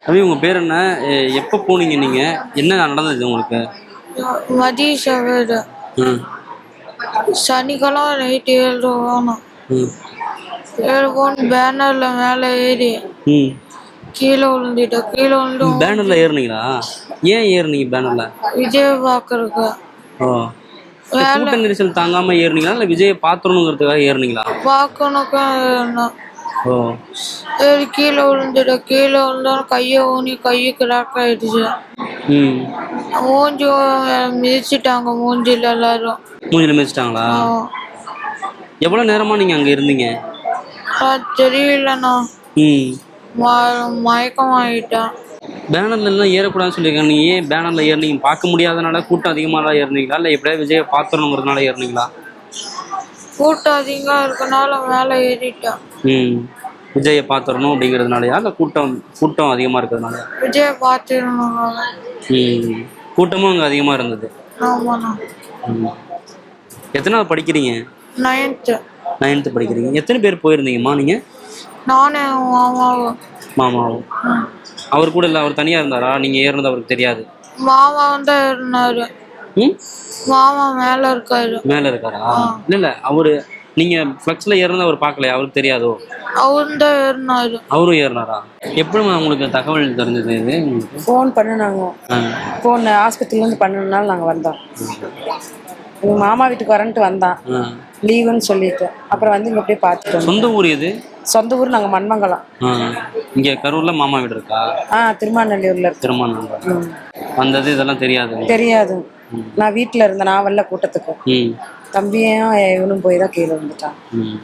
தம்பி உங்க பேர் என்ன? எப்ப போனீங்க நீங்க? என்ன நடந்தது உங்களுக்கு? மதிய சவேடு ம். சனிக்கிழமை நைட்டு 7 போகணும். ம். 7 போகணும். பேனர்ல மேலே ஏறி ம். கீழே விழுந்துட்டேன். கீழே விழுந்து பேனர்ல ஏறுனீங்களா? ஏன் ஏறுனீங்க பேனர்ல? விஜய் பார்க்கறதுக்கு. ஓ. வேலை கூட்ட நெரிசல் தாங்காம ஏறுனீங்களா இல்ல விஜயை பாத்துறணுங்கிறதுக்காக ஏறுனீங்களா? பார்க்கணுக்கும் ஓ. ஏறி கீழே விழுந்துட்டேன். கீழே விழுந்தோம் கையை ஊனி கையை கிராக் ஆயிடுச்சு. ம். மூஞ்சி மிதிச்சிட்டாங்க மூஞ்சில எல்லாரும். மூஞ்சில மிதிச்சிட்டாங்களா? எவ்வளவு நேரமா நீங்க அங்க இருந்தீங்க? தெரியலண்ணா. ம். மயக்கம் ஆகிட்டேன். பேனர்ல எல்லாம் ஏறக்கூடாதுன்னு சொல்லியிருக்காங்க. நீங்க ஏன் பேனர்ல ஏறினீங்க? பார்க்க முடியாதனால கூட்டம் அதிகமாக தான் ஏறினீங்களா இல்லை எப்படியாவது விஜயை பார்த்துடணுங்கிறதுனால ஏறினீங்களா? கூட்டம் அதிகமாக இருக்கனால மேலே ஏறிட்டேன். ம். விஜயை பார்த்துடணும் அப்படிங்கிறதுனாலயா இல்லை கூட்டம் கூட்டம் அதிகமாக இருக்கிறதுனால? விஜயை பார்த்துடணும். ம். கூட்டமும் அங்கே அதிகமாக இருந்தது. ஆமாண்ணா. ம். எத்தனாவது படிக்கிறீங்க? 9th. 9th படிக்கிறீங்க. எத்தனை பேர் போயிருந்தீங்கம்மா நீங்கள்? நானே மாமாவும். மாமாவும். அவர் கூட இல்லை, அவர் தனியாக இருந்தாரா? நீங்கள் ஏறினது அவருக்கு தெரியாது? மாமாவும் தான் இருந்தாரு. ம். மாமா மேலே இருக்காரு. மேலே இருக்காரா? இல்லை இல்லை, அவர் நீங்கள் ஃப்ளக்ஸில் ஏறினது அவர் பார்க்கலையா? அவருக்கு தெரியாதோ? அவரும் தான் ஏறினாரு. அவரும் ஏறினாரா? எப்படிம்மா உங்களுக்கு தகவல் தெரிஞ்சது இது உங்களுக்கு? ஃபோன் பண்ணினாங்க. ஃபோன் ஆஸ்பத்திரியிலேருந்து பண்ணனால நாங்கள் வந்தோம். எங்கள் மாமா வீட்டுக்கு வரன்ட்டு வந்தான், லீவுன்னு சொல்லிட்டு. அப்புறம் வந்து இங்கே அப்படியே பார்த்துட்டோம். சொந்த ஊர் எது? சொந்த ஊர் நாங்கள் மண்மங்கலம். இங்கே கரூரில் மாமா வீடு இருக்கா? திருமாநல்லூரில் இருக்கு. திருமாநல்லூர். வந்தது இதெல்லாம் தெரியாது? தெரியாது. நான் வீட்டில் இருந்தேன். நான் வரல கூட்டத்துக்கு. ம். தம்பியும் இவனும் போய் தான் கீழே வந்துட்டான். ம்.